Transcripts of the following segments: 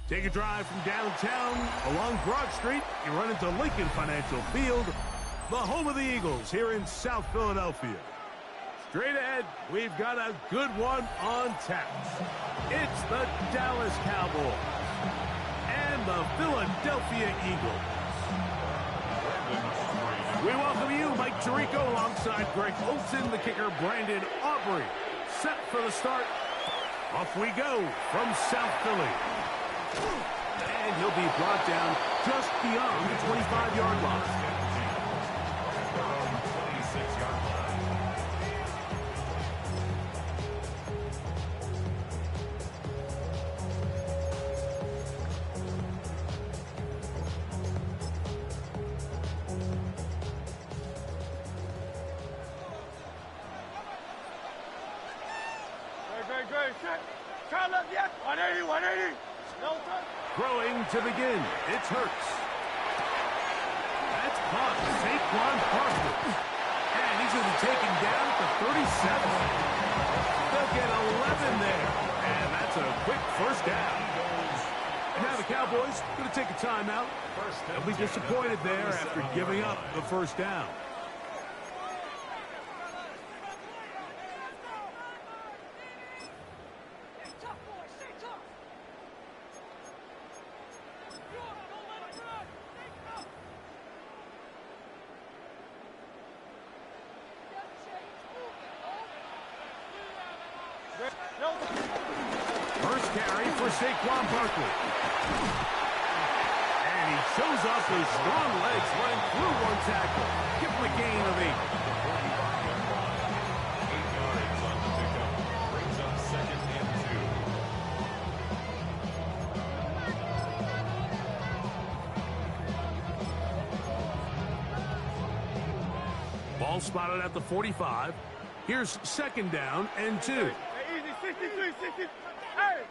Take a drive from downtown along Broad Street. You run into Lincoln Financial Field, the home of the Eagles here in South Philadelphia. Straight ahead, we've got a good one on tap. It's the Dallas Cowboys and the Philadelphia Eagles. We welcome you, Mike Tirico, alongside Greg Olson, the kicker, Brandon Aubrey. Set for the start. Off we go from South Philly. And he'll be brought down just beyond the 25-yard line. Throwing to begin, it's Hurts. That's caught, Saquon Barkley. And he's going to be taken down at the 37. They'll get 11 there. And that's a quick first down. Now the Cowboys going to take a timeout. They'll be disappointed there after giving up the first down. First carry for Saquon Barkley. And he shows off his strong legs running through one tackle. Give him a gain of 8. 8 yards on the pickup. Brings up 2nd and 2. Ball spotted at the 45. Here's 2nd down and 2. Easy, 63, 60. Hey!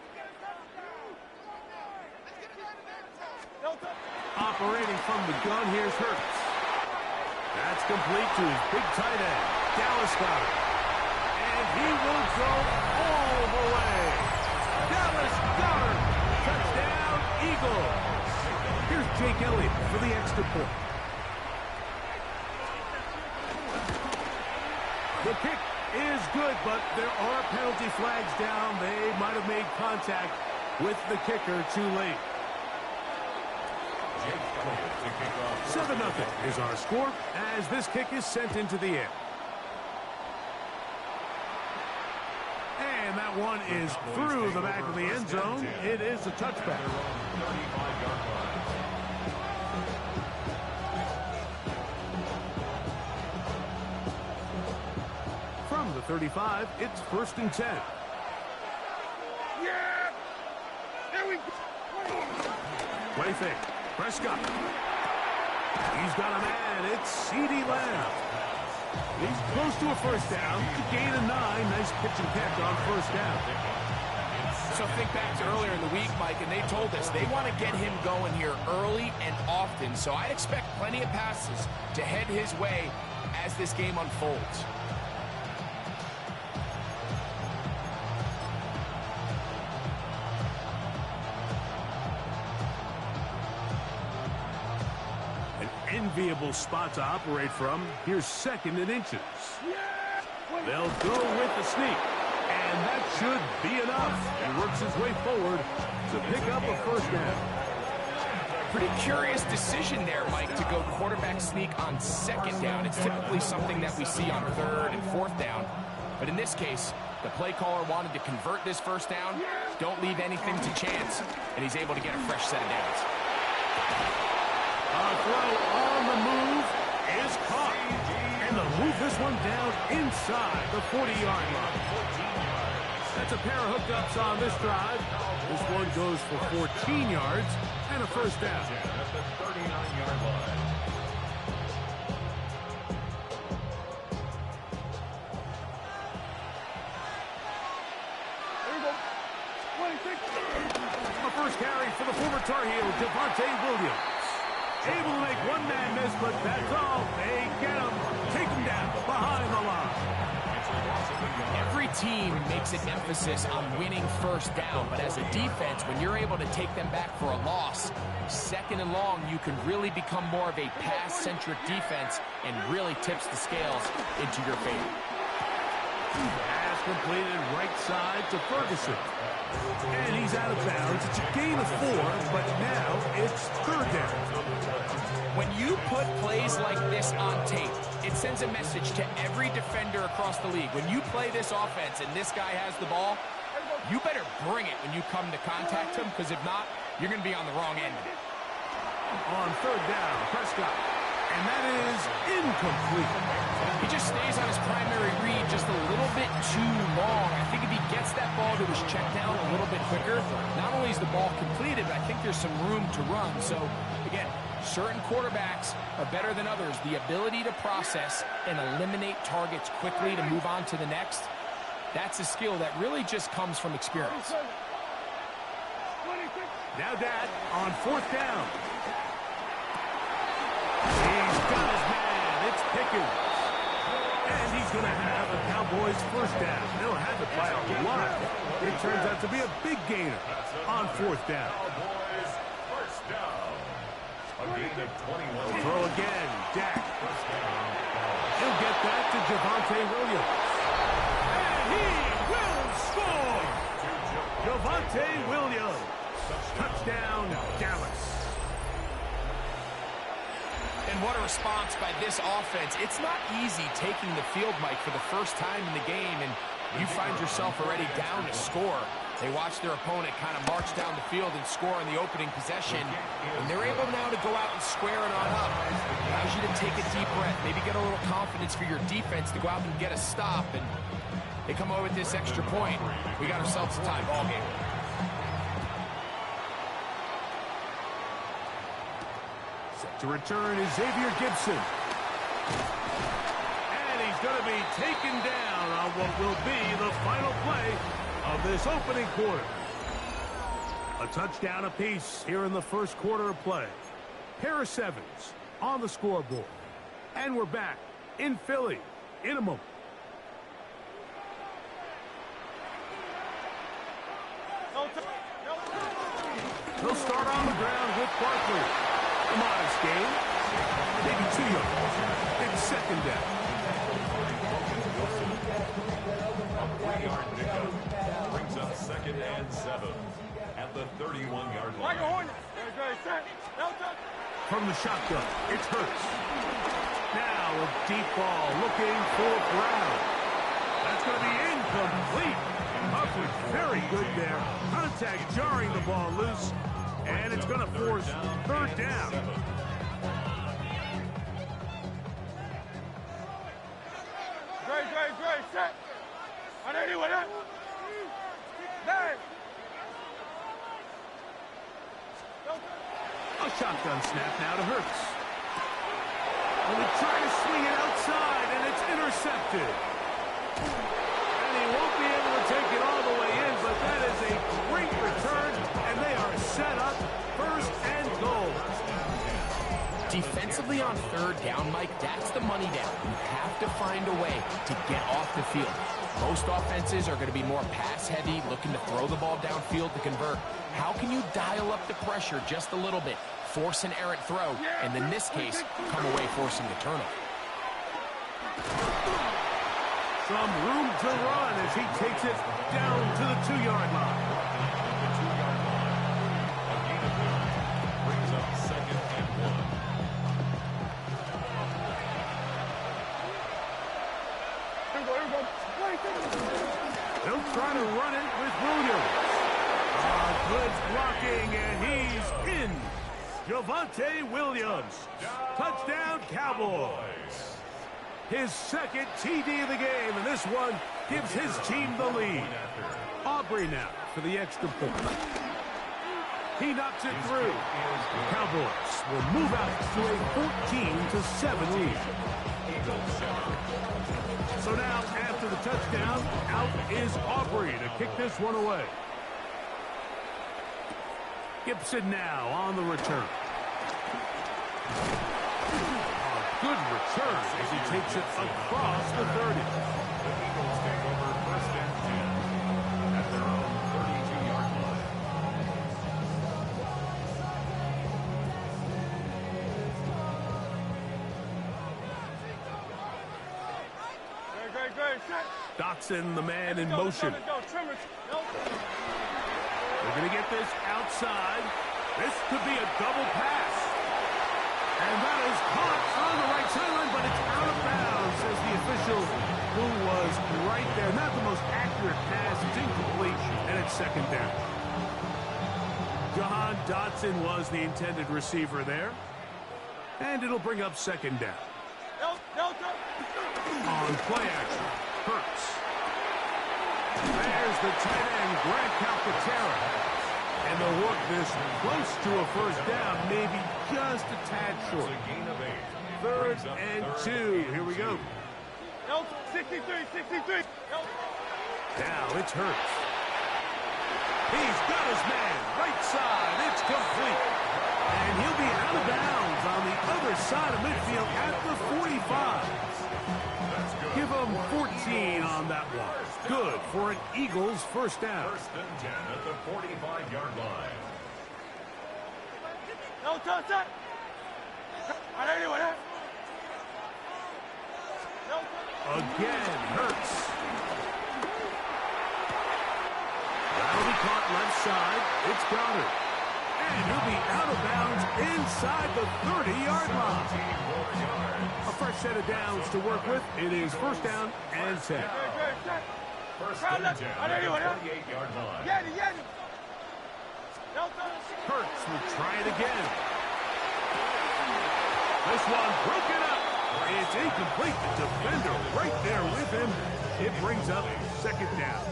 Operating from the gun, here's Hurts. That's complete to his big tight end, Dallas Goedert. And he will go all the way. Dallas Goedert, touchdown, Eagles. Here's Jake Elliott for the extra point. The kick is good, but there are penalty flags down. They might have made contact with the kicker too late. 7-0 is our score as this kick is sent into the air. And that one is through the back of the end zone. It is a touchback. From the 35, it's 1st and 10. Yeah! There we go! Play fake. Prescott. He's got a man. It's C.D. Lamb. He's close to a first down. To gain a 9. Nice pitch and catch on first down. So think back to earlier in the week, Mike, and they told us they want to get him going here early and often. So I expect plenty of passes to head his way as this game unfolds. Enviable spot to operate from. Here's 2nd and inches. They'll go with the sneak, and that should be enough. He works his way forward to pick up a first down. Pretty curious decision there, Mike, to go quarterback sneak on 2nd down. It's typically something that we see on 3rd and 4th down. But in this case, the play caller wanted to convert this first down. Don't leave anything to chance, and he's able to get a fresh set of downs. A throw on the move is caught. And they'll move this one down inside the 40-yard line. That's a pair of hookups on this drive. This one goes for 14 yards and a first down. At the 39-yard line. There we go. 26. The first carry for the former Tar Heel, Devontae Williams. Able to make one man miss, but that's all. They get him. Take him down behind the line. Every team makes an emphasis on winning first down, but as a defense, when you're able to take them back for a loss, second and long, you can really become more of a pass-centric defense and really tips the scales into your favor. Pass completed right side to Ferguson. And he's out of bounds. It's a gain of 4, but now it's third down. When you put plays like this on tape, it sends a message to every defender across the league. When you play this offense and this guy has the ball, you better bring it when you come to contact him, because if not, you're going to be on the wrong end of it. On third down, Prescott. And that is incomplete. He just stays on his primary read just a little bit too long. I think if he gets that ball to his check down a little bit quicker, not only is the ball completed, but I think there's some room to run. So, again, certain quarterbacks are better than others. The ability to process and eliminate targets quickly to move on to the next, that's a skill that really just comes from experience. Now Dad on fourth down. He's got his man. It's Pickens. And he's going to have a Cowboys first down. They'll have it by a lot. It turns out to be a big gainer on fourth down. Cowboys first down. A gain of 21. Throw again. Dak. He'll get that to Javonte Williams. And he will score. Javonte Williams. Touchdown, Dallas. And what a response by this offense. It's not easy taking the field, Mike, for the first time in the game, and you find yourself already down to score. They watch their opponent kind of march down the field and score in the opening possession, and they're able now to go out and square it on up. Allows you to take a deep breath, maybe get a little confidence for your defense to go out and get a stop, and they come over with this extra point. We got ourselves a tie ball game. To return is Xavier Gibson. And he's going to be taken down on what will be the final play of this opening quarter. A touchdown apiece here in the first quarter of play. Pair of sevens on the scoreboard. And we're back in Philly in a moment. He'll start on the ground with Barkley. A modest gain, maybe 2 yards. It's second down. A 3-yard pickup brings up 2nd and 7 at the 31-yard line. From the shotgun, it's Hurts. Now a deep ball looking for Brown. That's going to be incomplete. Huff was very good there. Contact jarring the ball loose. And it's going to force third down. Great, set. On anyone, huh? A shotgun snap now to Hurts. And they try to swing it outside, and it's intercepted. And he won't be able to take it all the way in, but that is a great return, and they are set up first and goal. Defensively on third down, Mike, that's the money down. You have to find a way to get off the field. Most offenses are going to be more pass-heavy, looking to throw the ball downfield to convert. How can you dial up the pressure just a little bit, force an errant throw, and in this case, come away forcing the turnover? Some room to run as he takes it down to the 2-yard line. The 2-yard line. A gain of 9 brings up 2nd and 1. They'll try to run it with Williams. Good blocking, and he's in. Javonte Williams. Touchdown, Cowboys. His second TD of the game, and this one gives his team the lead. Aubrey now for the extra point. He knocks it through. Cowboys will move out to a 14-7 lead. So now, after the touchdown, out is Aubrey to kick this one away. Gibson now on the return. Good return as he takes it across the 30. The Eagles take over 1st and 10 at their own 32-yard line. Great, set. Dotson, the man in motion. They're going to get this outside. This could be a double pass. And that is caught on the right sideline, but it's out of bounds, says the official, who was right there. Not the most accurate pass. It's incomplete, and it's 2nd down. Jahan Dotson was the intended receiver there. And it'll bring up 2nd down. On play action, Hurts. There's the tight end, Grant Calcaterra. And they'll work this close to a 1st down, maybe just a tad short. 3rd and 2. Here we go. 63. Now it's Hurts. He's got his man. Right side. It's complete. And he'll be out of bounds on the other side of midfield at the 45. Give him 14 on that one. Good for an Eagles 1st down. 1st and 10 at the 45-yard line. Again, Hurts. That'll be caught left side. It's Goddard. And he'll be out of bounds inside the 30-yard line. A fresh set of downs to work with. It is 1st down and 10. 1st and 10 at the 48-yard line. Hurts will try it again. This one broken up. It's incomplete. The defender right there with him. It brings up 2nd down.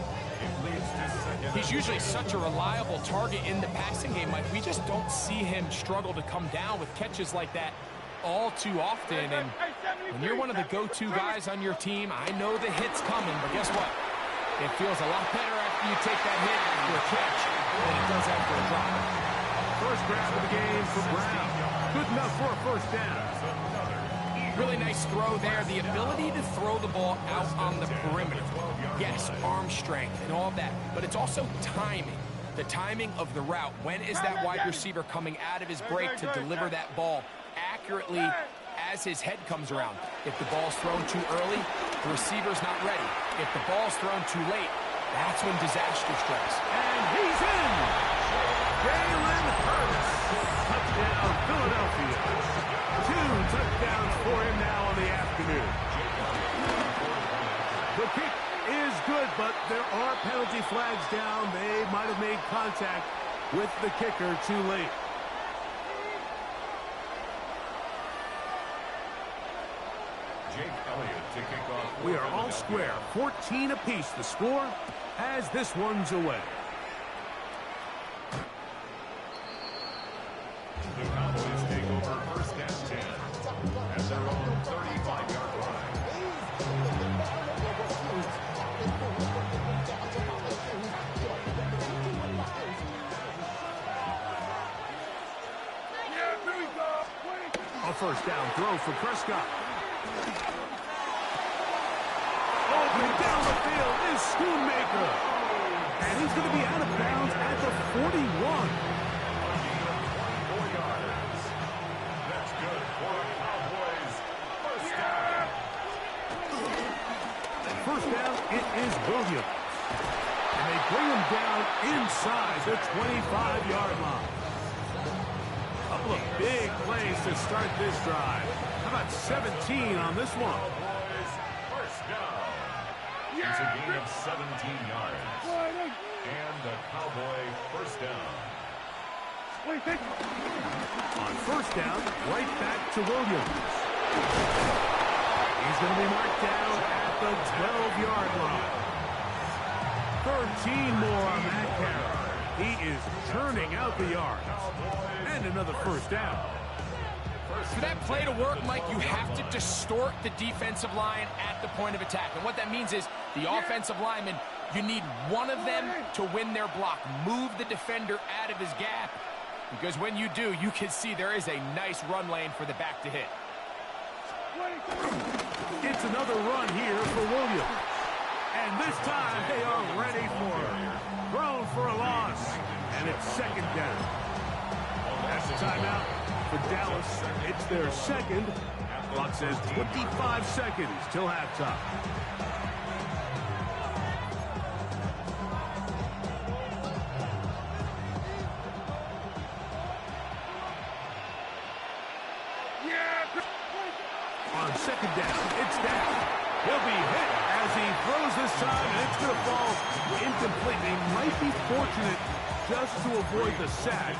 He's usually such a reliable target in the passing game, Mike. We just don't see him struggle to come down with catches like that all too often. And when you're one of the go-to guys on your team, I know the hit's coming, but guess what? It feels a lot better after you take that hit after a catch than it does after a drop. First grab of the game for Brown. Good enough for a 1st down. Really nice throw there. The ability to throw the ball out on the perimeter. Yes, arm strength and all that, but it's also timing. The timing of the route. When is that wide receiver coming out of his break to deliver that ball accurately as his head comes around? If the ball's thrown too early, the receiver's not ready. If the ball's thrown too late, that's when disaster strikes. And he's in! Jalen Hurts. Touchdown, Philadelphia. 2 touchdowns for him now on the afternoon. The kick is good, but there are penalty flags down. They might have made contact with the kicker too late. We are all square. 14 apiece the score as this one's away. The Cowboys take over 1st and 10 at their own 35-yard line. A 1st down throw for Prescott. Open down the field is Schoonmaker. And he's going to be out of bounds at the 41. That's good for the Cowboys. 1st down. 1st down, it is Williams. And they bring him down inside the 25-yard line. Couple of big plays to start this drive. How about 17 on this one? Cowboys 1st down. It's a gain of 17 yards. And the Cowboy 1st down. On 1st down, right back to Williams. He's going to be marked down at the 12-yard line. 13 more on that carry. He is churning out the yards. And another 1st down. For that play to work, Mike, you have to distort the defensive line at the point of attack. And what that means is the offensive lineman, you need one of them to win their block. Move the defender out of his gap. Because when you do, you can see there is a nice run lane for the back to hit. It's another run here for Williams. And this time they are ready for it. Thrown for a loss. And it's second down. That's the timeout for Dallas. It's their second. Clock says 25 seconds till halftime. On second down, it's down. He'll be hit as he throws this time, and it's going to fall incomplete. They might be fortunate just to avoid the sack,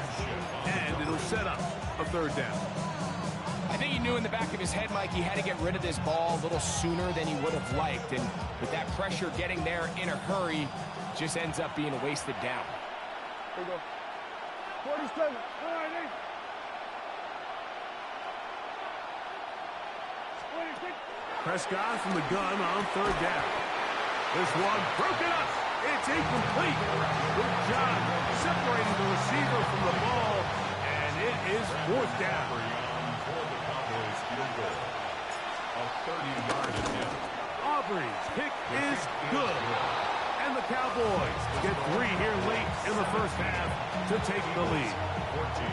and it'll set up a third down. I think he knew in the back of his head, Mike, he had to get rid of this ball a little sooner than he would have liked, and with that pressure getting there in a hurry, just ends up being a wasted down. Here we go. 47. All right, Nate. 26. Prescott from the gun on third down. This one broken up. It's incomplete. Good job separating the receiver from the ball, and it is fourth down. For the Cowboys field goal. A 30-yard attempt. Aubrey's kick is good. And the Cowboys get 3 here late in the first half to take the lead. 14.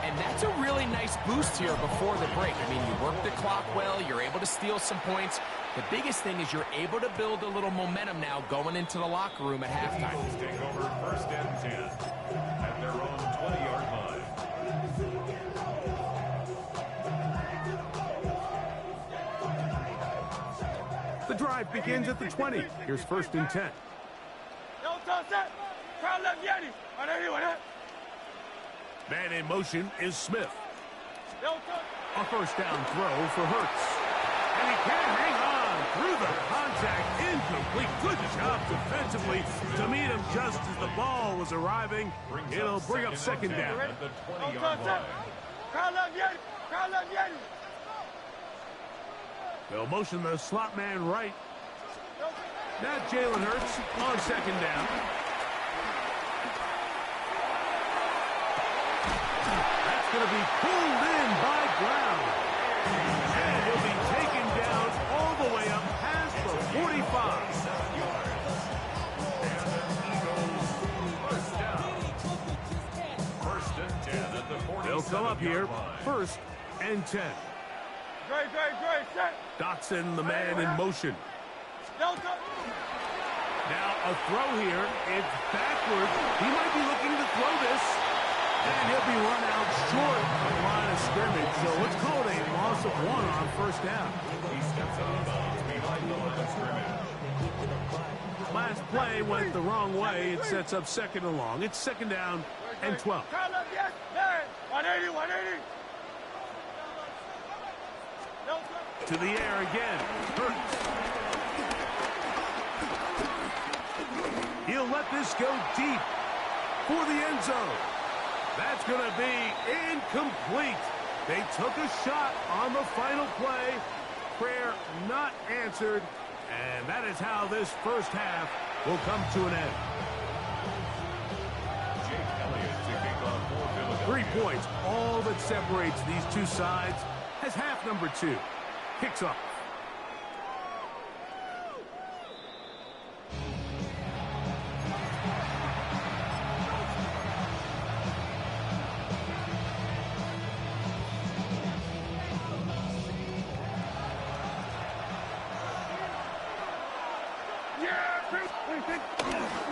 And that's a really nice boost here before the break. I mean, you work the clock well, you're able to steal some points. The biggest thing is you're able to build a little momentum now going into the locker room at halftime. Eagles take over first and 10 at their own 20-yard line. The drive begins at the 20. Here's first and 10. Man in motion is Smith. A first down throw for Hurts. And he can hang on through the contact. Incomplete. Good job defensively to meet him just as the ball was arriving. It'll bring up second down. At the 20-yard line. They'll motion the slot man right. Now Jalen Hurts on second down. That's going to be pulled in by Brown. And he'll be taken down all the way up past the 45. First and 10 at the 47-yard line. They'll come up here, first and 10. Great, set. Dotson, the man in motion. Delta. Now a throw here. It's backwards. He might be looking to throw this. And he'll be run out short of the line of scrimmage. So let's call it a loss of 1 on first down. He steps out of bounds behind the line of scrimmage. Last play went the wrong way. It sets up second and long. It's second down and 12. 180, 180. To the air again. Hurts. He'll let this go deep for the end zone. That's going to be incomplete. They took a shot on the final play. Prayer not answered. And that is how this first half will come to an end. Jake Elliott to kick off for Philadelphia. 3 points, all that separates these two sides, as half number 2 kicks off.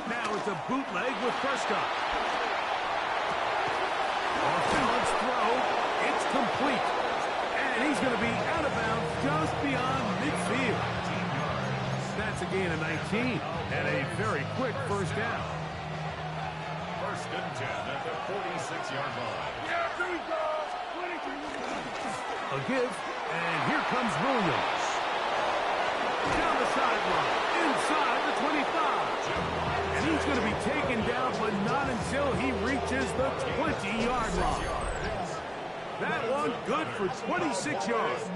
Now it's a bootleg with Prescott. Off-balance throw. It's complete. And he's going to be out of bounds just beyond midfield. That's a gain of 19 and a very quick first down. First and 10 at the 46-yard line. A give, and here comes Williams. Down the sideline, inside the 25. And he's going to be taken down, but not until he reaches the 20-yard line. That one good for 26 yards.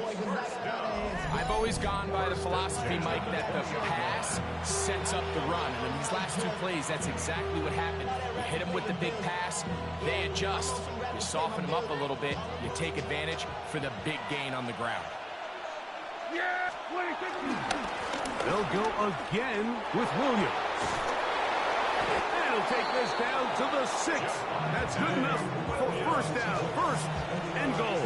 I've always gone by the philosophy, Mike, that the pass sets up the run. And in these last two plays, that's exactly what happened. You hit them with the big pass, they adjust. You soften them up a little bit, you take advantage for the big gain on the ground. Yeah, 26. They'll go again with Williams. And he'll take this down to the 6. That's good enough for first down, first and goal.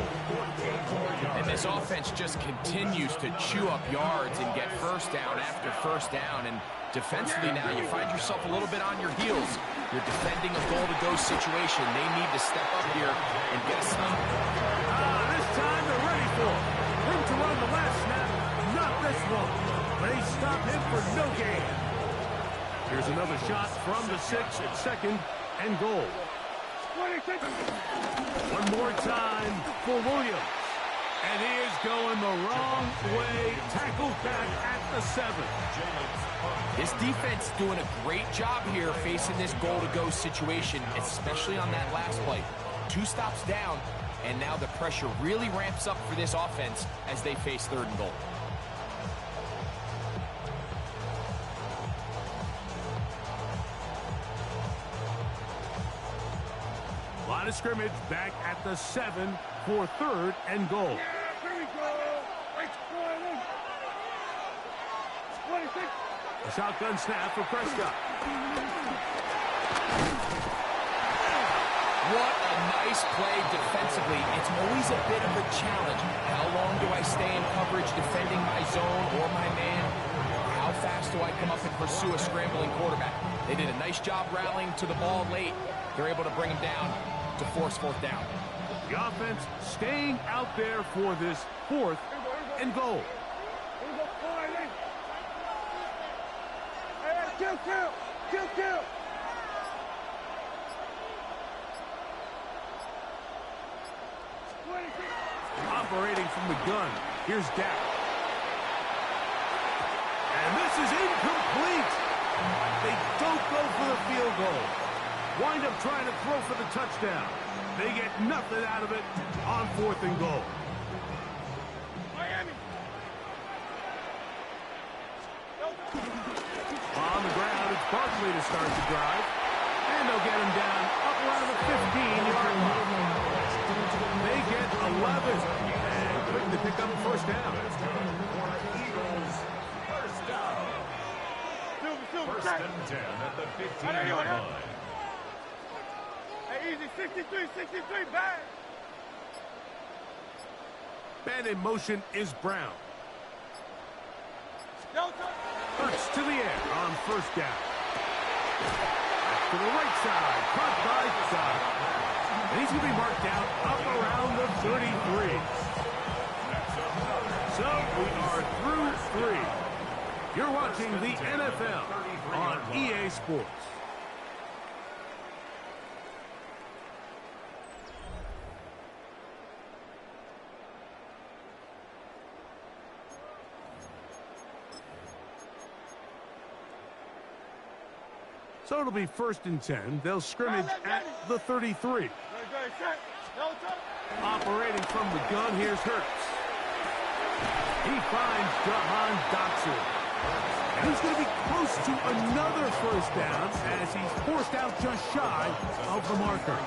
And this offense just continues to chew up yards and get first down after first down. And defensively now, you find yourself a little bit on your heels. You're defending a goal-to-go situation. They need to step up here and get a stop. This time they're ready for it. Room to run the last snap, not this one. They stop him for no gain. Here's another shot from the 6 at second and goal. 26. One more time for Williams. And he is going the wrong way. Tackled back at the 7. This defense doing a great job here facing this goal-to-go situation, especially on that last play. 2 stops down, and now the pressure really ramps up for this offense as they face 3rd and goal. Line of scrimmage back at the 7 for 3rd and goal. Yeah, here we go. It's 26. A shotgun snap for Prescott. What a nice play defensively. It's always a bit of a challenge. How long do I stay in coverage defending my zone or my man? How fast do I come up and pursue a scrambling quarterback? They did a nice job rallying to the ball late. They're able to bring him down to force 4th down. The offense staying out there for this 4th and goal. Here we go, 40. Hey, kill. 26. Operating from the gun. Here's Dak. And this is incomplete. They don't go for the field goal. Wind up trying to throw for the touchdown. They get nothing out of it on 4th and goal. Miami. On the ground, it's Barkley to start the drive. And they'll get him down up around the 15-yard line. They get 11. And quick to pick up first down. First and 10 at the 15-yard line. Hey, easy, 63, back. Man in motion is Brown. Delta. Hurts to the air on first down. To the right side, caught by Side. And he's going to be marked down up around the 33. So we are through 3. You're watching the NFL on EA Sports. So it'll be 1st and 10. They'll scrimmage at the 33. Operating from the gun, here's Hurts. He finds Jahan Dotson. And he's going to be close to another first down as he's forced out just shy of the marker.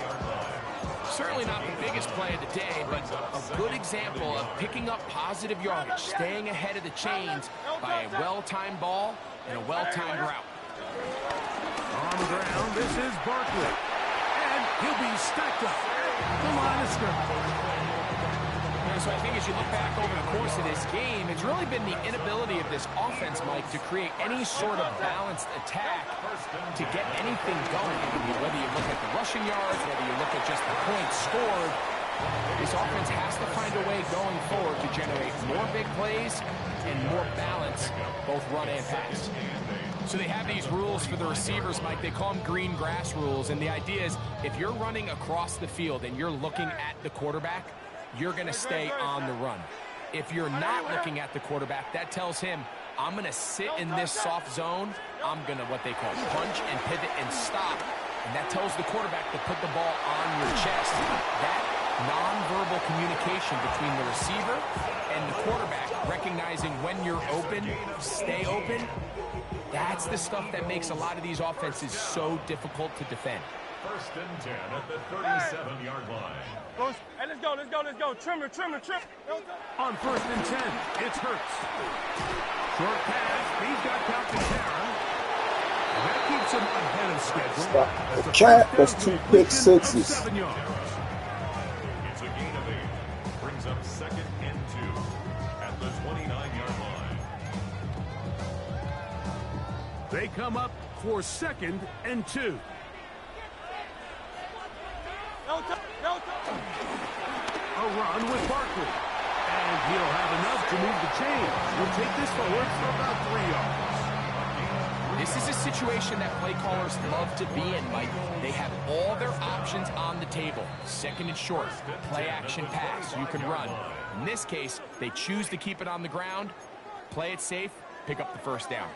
Certainly not the biggest play of the day, but a good example of picking up positive yardage, staying ahead of the chains by a well-timed ball and a well-timed route. On the ground, this is Barkley. And he'll be stacked up at the line of scrimmage. So I think as you look back over the course of this game, it's really been the inability of this offense, Mike, to create any sort of balanced attack to get anything going. Whether you look at the rushing yards, whether you look at just the points scored, this offense has to find a way going forward to generate more big plays and more balance, both run and pass. So they have these rules for the receivers, Mike. They call them green grass rules, and the idea is if you're running across the field and you're looking at the quarterback, you're going to stay on the run. If you're not looking at the quarterback, that tells him, I'm going to sit in this soft zone. I'm going to, what they call, punch and pivot and stop. And that tells the quarterback to put the ball on your chest. That nonverbal communication between the receiver and the quarterback, recognizing when you're open, stay open. That's the stuff that makes a lot of these offenses so difficult to defend. 1st and 10 at the 37-yard line. Hey, let's go. Trim. On 1st and 10, it's Hurts. Short pass. He's got Calcaterra. And that keeps him ahead of schedule. The cat, that's 2 pick sixes. 7 yards. It's a gain of 8. Brings up 2nd and 2 at the 29-yard line. They come up for 2nd and 2. A run with Barkley. And he'll have enough to move the chains. He'll take this forward for about 3 yards. This is a situation that play callers love to be in, Mike. They have all their options on the table. 2nd and short, play action pass, you can run. In this case, they choose to keep it on the ground, play it safe, pick up the 1st down.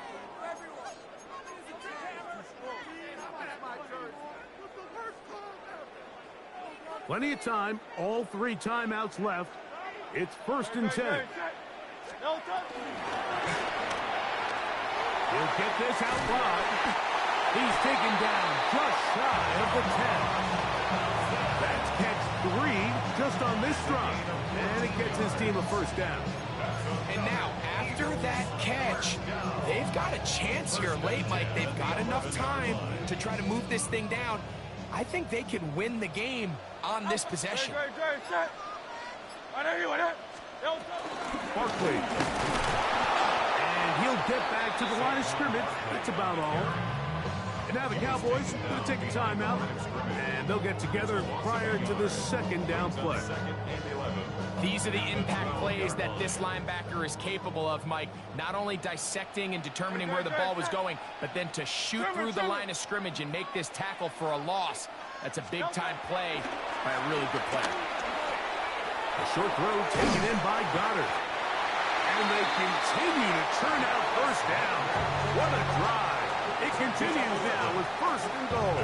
Plenty of time, all 3 timeouts left. It's 1st and 10. He'll get this out wide. He's taken down just shy of the 10. That's catch 3 just on this drive. And it gets his team a 1st down. And now, after that catch, they've got a chance here late, Mike. They've got enough time to try to move this thing down. I think they can win the game on this possession. Barkley. And he'll get back to the line of scrimmage. That's about all. And now the Cowboys are going to take a timeout. And they'll get together prior to the 2nd down play. These are the impact plays that this linebacker is capable of, Mike. Not only dissecting and determining where the ball was going, but then to shoot through the line of scrimmage and make this tackle for a loss. That's a big-time play by a really good player. A short throw taken in by Goddard. And they continue to turn out 1st down. What a drive. It continues now with 1st and goal.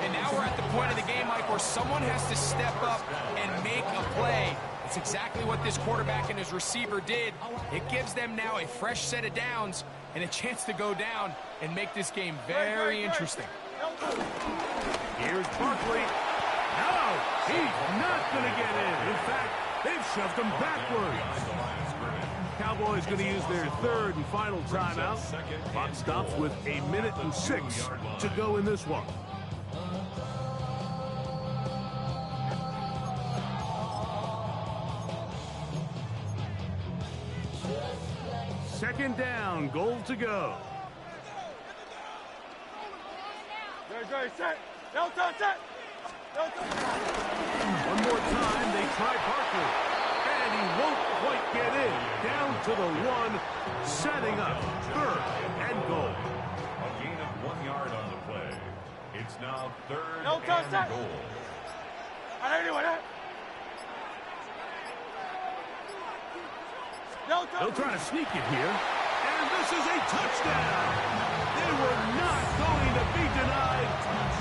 And now we're at the point of the game, Mike, where someone has to step up and make a play. It's exactly what this quarterback and his receiver did. It gives them now a fresh set of downs and a chance to go down and make this game very interesting. Here's Barkley. No, he's not going to get in. In fact, they've shoved him backwards. Cowboys going to use their 3rd and final timeout. Clock stops with 1:06 to go in this one. Second down, goal to go. One more time, they try Barkley. And he won't quite get in. Down to the 1, setting up 3rd and goal. A gain of 1 yard on the play. It's now 3rd and goal. They'll try to sneak it here. And this is a touchdown. They were not going to be denied.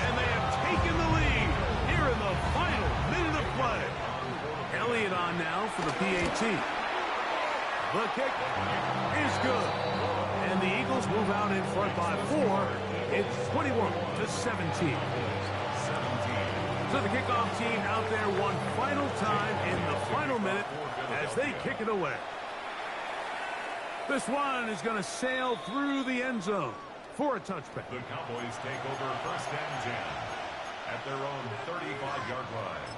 And they have taken the lead here in the final minute of play. Elliott on now for the PAT. The kick is good. And the Eagles move out in front by 4. It's 21-17. So the kickoff team out there one final time in the final minute as they kick it away. This one is going to sail through the end zone for a touchback. The Cowboys take over 1st and 10 at their own 35-yard line.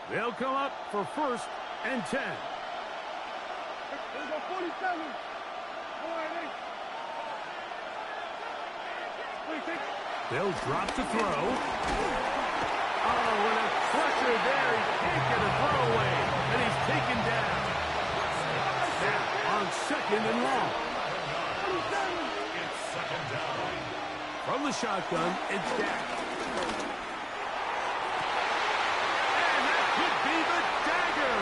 They'll come up for 1st and 10. There's a 47. They'll drop to throw. Oh, and a pressure there. He can't get a throw away. And he's taken down. Now on 2nd and long. It's 2nd down. From the shotgun, it's Dak. And that could be the dagger.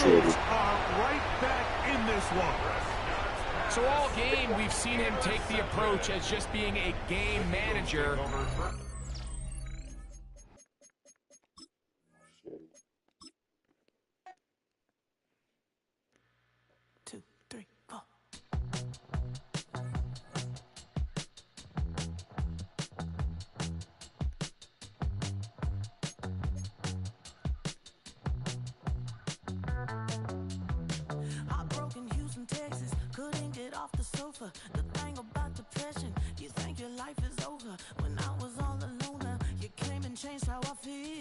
Appreciate Eagles it. are right back in this one. So all game, we've seen him take the approach as just being a game manager. Two, three, four. Heartbroken Houston, Texas, couldn't get off the sofa. The thing about depression, you think your life is over. When I was all alone, you came and changed how I feel.